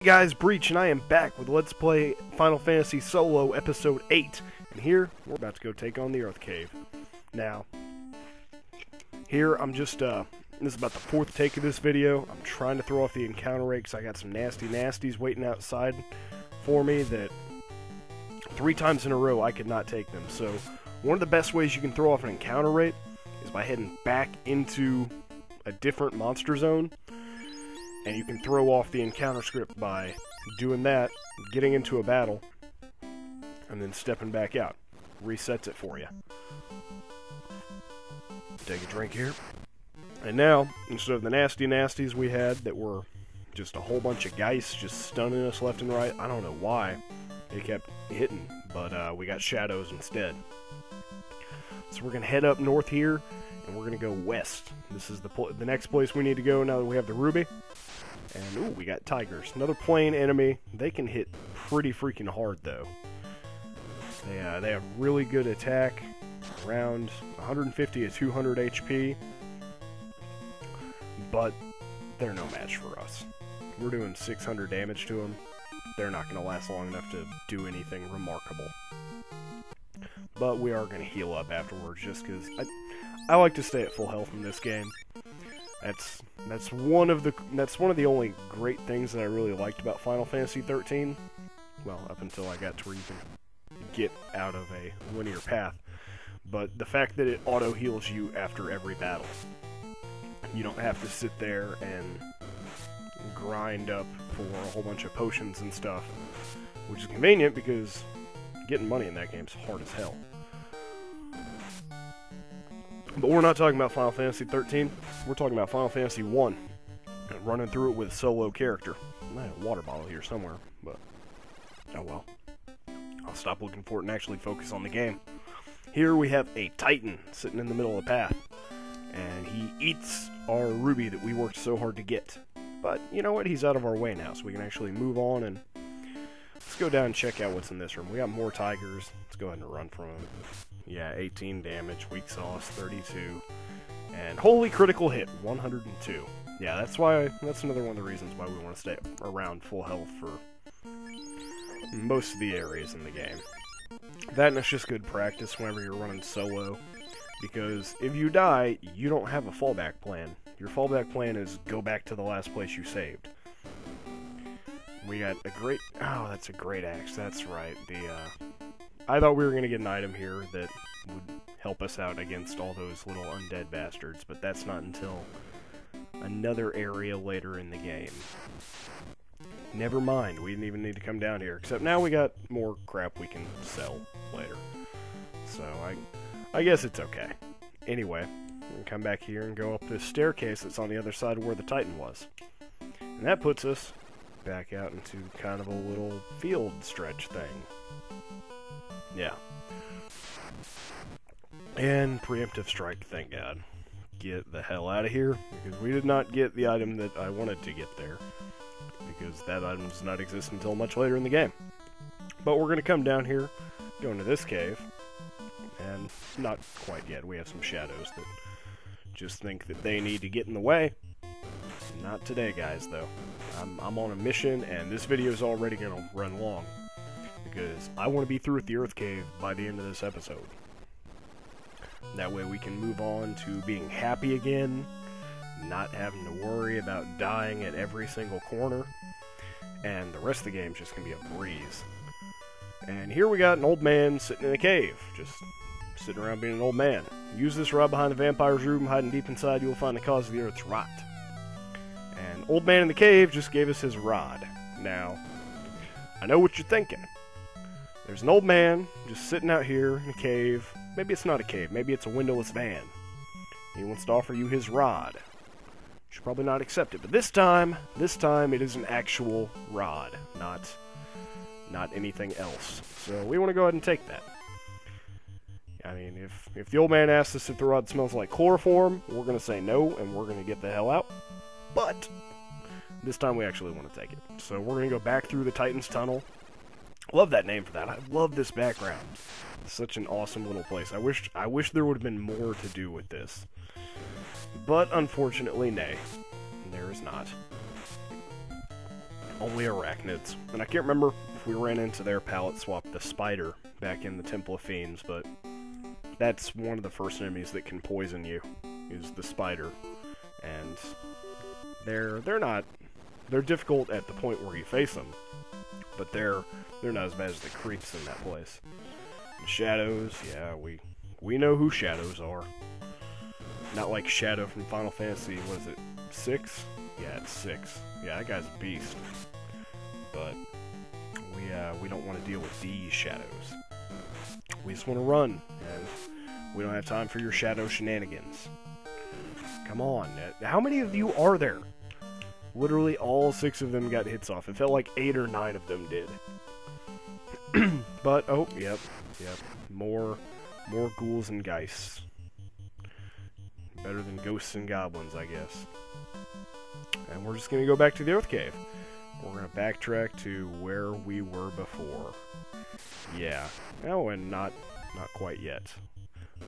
Guys, Breach, and I am back with Let's Play Final Fantasy Solo Episode 8. And here, we're about to go take on the Earth Cave. Now, here, I'm just, this is about the fourth take of this video. I'm trying to throw off the encounter rate because I got some nasty nasties waiting outside for me that 3 times in a row I could not take them. So, one of the best ways you can throw off an encounter rate is by heading back into a different monster zone. And you can throw off the encounter script by doing that, getting into a battle, and then stepping back out. Resets it for you. Take a drink here. And now, instead of the nasty nasties we had that were just a whole bunch of geist just stunning us left and right, I don't know why they kept hitting, but we got shadows instead. So we're going to head up north here, and we're going to go west. This is the next place we need to go now that we have the ruby. And, ooh, we got tigers. Another plane enemy. They can hit pretty freaking hard, though. They have really good attack, around 150 to 200 HP. But they're no match for us. We're doing 600 damage to them. They're not going to last long enough to do anything remarkable. But we are going to heal up afterwards, just because I like to stay at full health in this game. That's one of the only great things that I really liked about Final Fantasy 13. Well, up until I got to where you can get out of a linear path. But the fact that it auto heals you after every battle. You don't have to sit there and grind up for a whole bunch of potions and stuff, which is convenient because getting money in that game is hard as hell. But we're not talking about Final Fantasy 13, we're talking about Final Fantasy 1, and running through it with a solo character. I have a water bottle here somewhere, but oh well. I'll stop looking for it and actually focus on the game. Here we have a Titan sitting in the middle of the path, and he eats our ruby that we worked so hard to get. But you know what, he's out of our way now, so we can actually move on, and let's go down and check out what's in this room. We got more tigers. Let's go ahead and run from them. Yeah, 18 damage, weak sauce, 32, and holy critical hit, 102. Yeah, that's another one of the reasons why we want to stay around full health for most of the areas in the game. That and it's just good practice whenever you're running solo, because if you die, you don't have a fallback plan. Your fallback plan is go back to the last place you saved. We got a great... Oh, that's a great axe, that's right. I thought we were going to get an item here that would help us out against all those little undead bastards, but that's not until another area later in the game. Never mind, we didn't even need to come down here, except now we got more crap we can sell later. So, I guess it's okay. Anyway, we can come back here and go up this staircase that's on the other side of where the Titan was. And that puts us back out into kind of a little field stretch thing. Yeah. And preemptive strike, thank God. Get the hell out of here, because we did not get the item that I wanted to get there. Because that item does not exist until much later in the game. But we're going to come down here, go into this cave, and not quite yet. We have some shadows that just think that they need to get in the way. Not today, guys, though. I'm on a mission, and this video is already going to run long. Because I want to be through with the Earth Cave by the end of this episode. That way we can move on to being happy again, not having to worry about dying at every single corner, and the rest of the game is just going to be a breeze. And here we got an old man sitting in a cave, just sitting around being an old man. Use this rod behind the vampire's room, hiding deep inside, you will find the cause of the Earth's rot. And old man in the cave just gave us his rod. Now, I know what you're thinking. There's an old man just sitting out here in a cave. Maybe it's not a cave, maybe it's a windowless van. He wants to offer you his rod. You should probably not accept it, but this time it is an actual rod, not anything else. So we want to go ahead and take that. I mean, if the old man asks us if the rod smells like chloroform, we're going to say no, and we're going to get the hell out. But this time we actually want to take it. So we're going to go back through the Titan's Tunnel. Love that name for that. I love this background. It's such an awesome little place. I wish there would have been more to do with this. But unfortunately, nay. There is not. only arachnids. And I can't remember if we ran into their palette swap, the spider, back in the Temple of Fiends, but that's one of the first enemies that can poison you, is the spider. And they're difficult at the point where you face them, but they're not as bad as the creeps in that place. And shadows, yeah, we know who shadows are. Not like Shadow from Final Fantasy, what is it, 6? Yeah, it's 6. Yeah, that guy's a beast. But we don't want to deal with these shadows. We just want to run, and we don't have time for your shadow shenanigans. Come on, how many of you are there? Literally all 6 of them got hits off. It felt like 8 or 9 of them did. But, oh, yep. More ghouls and geists. Better than ghosts and goblins, I guess. And we're just gonna go back to the Earth Cave. We're gonna backtrack to where we were before. Yeah. Oh, and not quite yet.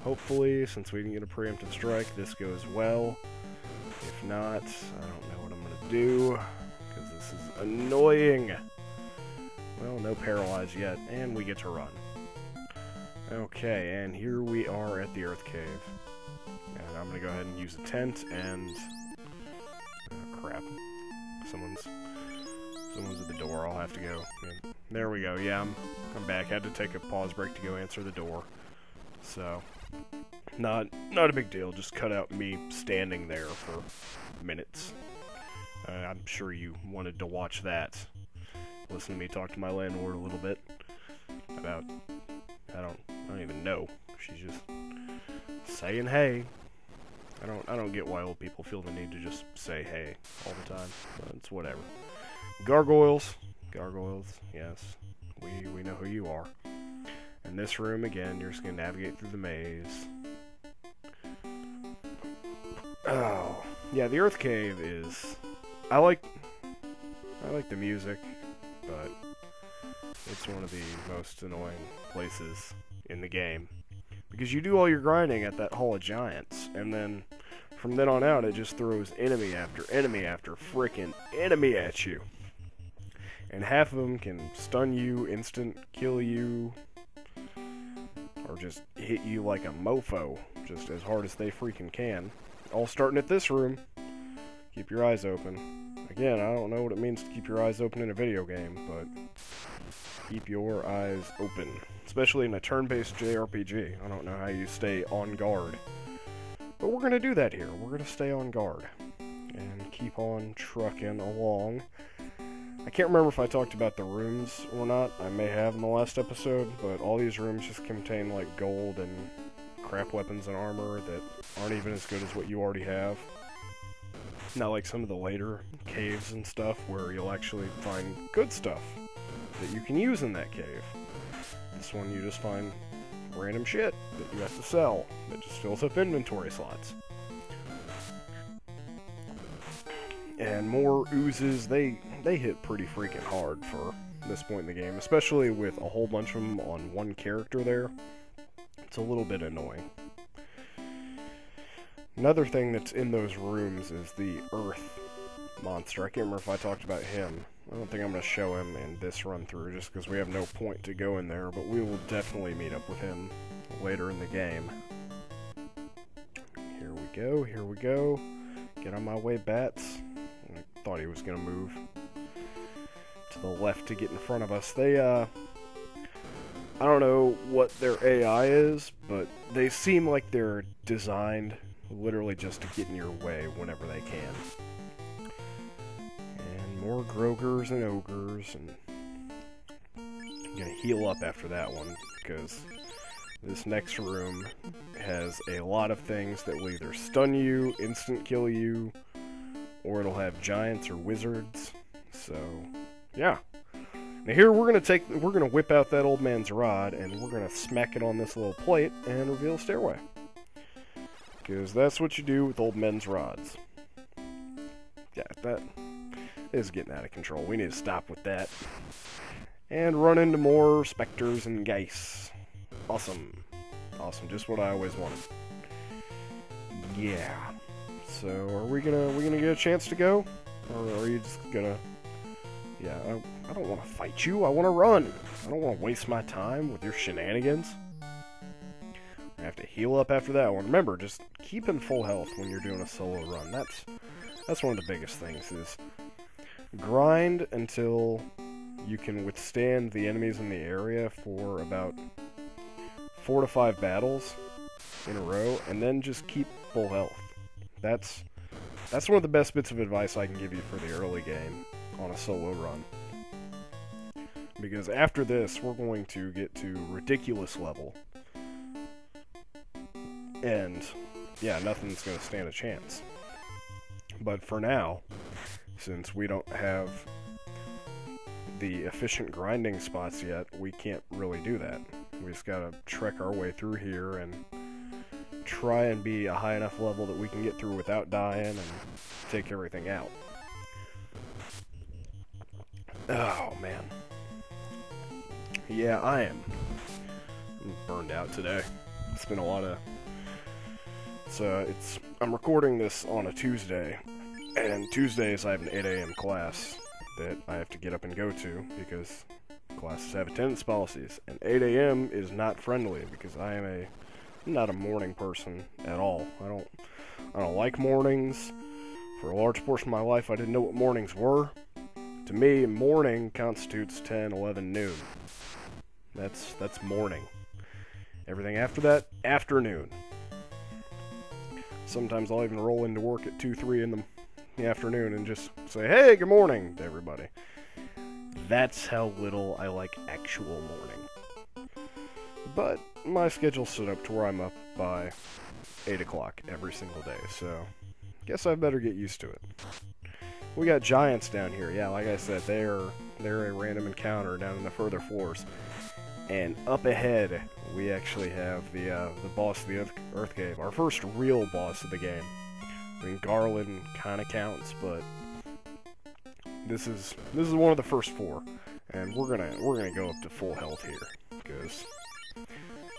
Hopefully, since we didn't get a preemptive strike, this goes well. If not, I don't know what I'm gonna do, because this is annoying. Well, no paralyze yet, and we get to run. Okay, and here we are at the Earth Cave. And I'm gonna go ahead and use a tent, and... crap. Someone's at the door, I'll have to go. Yeah. There we go, yeah, I'm back. Had to take a pause break to go answer the door. So, not a big deal, just cut out me standing there for minutes. I'm sure you wanted to watch that. Listen to me talk to my landlord a little bit about, I don't even know. She's just saying hey. I don't get why old people feel the need to just say hey all the time, but it's whatever. Gargoyles, yes, we know who you are. In this room, again, you're just gonna navigate through the maze. Oh, yeah, the Earth Cave is... I like the music, but it's one of the most annoying places in the game. Because you do all your grinding at that Hall of Giants, and then from then on out, it just throws enemy after frickin' enemy at you. And half of them can stun you, instant kill you, or just hit you like a mofo, just as hard as they freaking can. All starting at this room. Keep your eyes open. Again, I don't know what it means to keep your eyes open in a video game, but keep your eyes open. Especially in a turn-based JRPG. I don't know how you stay on guard. But we're gonna do that here. We're gonna stay on guard. And keep on trucking along. I can't remember if I talked about the rooms or not. I may have in the last episode, but all these rooms just contain like gold and crap weapons and armor that aren't even as good as what you already have. Not like some of the later caves and stuff where you'll actually find good stuff that you can use in that cave. This one you just find random shit that you have to sell that just fills up inventory slots. And more oozes, they hit pretty freaking hard for this point in the game, especially with a whole bunch of them on one character there. It's a little bit annoying. Another thing that's in those rooms is the Earth monster. I can't remember if I talked about him. I don't think I'm going to show him in this run-through, just because we have no point to go in there, but we will definitely meet up with him later in the game. Here we go. Get on my way, bats. I thought he was going to move to the left to get in front of us. They, I don't know what their AI is, but they seem like they're designed literally just to get in your way whenever they can. And more Grogers and Ogres, and I'm gonna heal up after that one, because this next room has a lot of things that will either stun you, instant kill you, or it'll have giants or wizards. So, yeah. Now here we're gonna whip out that old man's rod, and we're gonna smack it on this little plate and reveal a stairway. Because that's what you do with old men's rods. Yeah, that is getting out of control. We need to stop with that. And run into more specters and geists. Awesome. Awesome, just what I always wanted. Yeah. So, are we gonna get a chance to go? Or are you just gonna Yeah, I don't want to fight you. I want to run. I don't want to waste my time with your shenanigans. I have to heal up after that one. Remember, just keep in full health when you're doing a solo run. That's one of the biggest things, is grind until you can withstand the enemies in the area for about 4 to 5 battles in a row, and then just keep full health. That's one of the best bits of advice I can give you for the early game on a solo run. Because after this, we're going to get to ridiculous level. And, yeah, nothing's going to stand a chance. But for now, since we don't have the efficient grinding spots yet, we can't really do that. We just gotta trek our way through here and try and be a high enough level that we can get through without dying and take everything out. Oh, man. Yeah, I'm burned out today. It's been a lot of... I'm recording this on a Tuesday, and Tuesdays I have an 8 a.m. class that I have to get up and go to, because classes have attendance policies, and 8 a.m. is not friendly, because I'm not a morning person at all. I don't like mornings. For a large portion of my life, I didn't know what mornings were. To me, morning constitutes 10, 11, noon. That's morning. Everything after that, afternoon. Sometimes I'll even roll into work at 2, 3 in the afternoon and just say, hey, good morning to everybody. That's how little I like actual morning. But my schedule's set up to where I'm up by 8 o'clock every single day, so guess I better get used to it. We got giants down here. Yeah, like I said, they're a random encounter down in the further floors. And up ahead, we actually have the boss of the Earth Cave, our first real boss of the game. I mean, Garland kind of counts, but this is one of the first 4, and we're gonna go up to full health here, because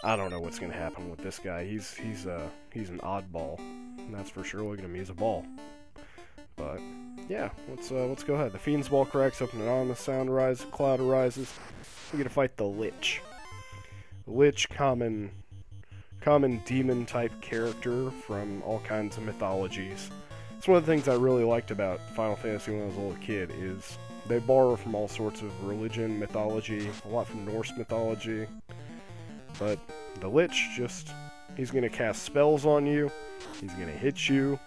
I don't know what's gonna happen with this guy. He's an oddball, and that's for sure. Look at him, he's a ball. But yeah, let's go ahead. The Fiend's Ball cracks up, an anonymous sound arises, cloud arises. We get to fight the Lich. Lich, common demon-type character from all kinds of mythologies. It's one of the things I really liked about Final Fantasy when I was a little kid, is they borrow from all sorts of religion, mythology, a lot from Norse mythology. But the Lich, he's going to cast spells on you, he's going to hit you,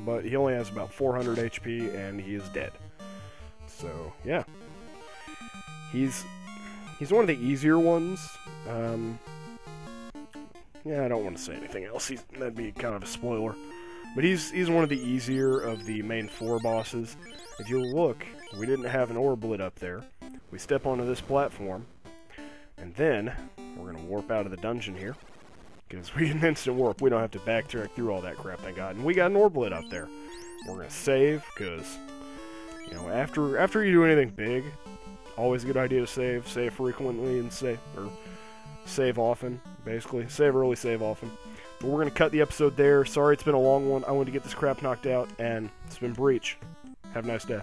but he only has about 400 HP, and he is dead. So, yeah. He's one of the easier ones. Yeah, I don't want to say anything else. That'd be kind of a spoiler. But he's one of the easier of the main 4 bosses. If you look, we didn't have an orb lit up there. We step onto this platform, and then we're going to warp out of the dungeon here. Because we can instant warp. We don't have to backtrack through all that crap, thank God. And we got an orb lit up there. We're going to save, because, you know, after you do anything big, always a good idea to save frequently, and save often, basically. Save early, save often. But we're going to cut the episode there. Sorry it's been a long one. I wanted to get this crap knocked out, and it's been Breach. Have a nice day.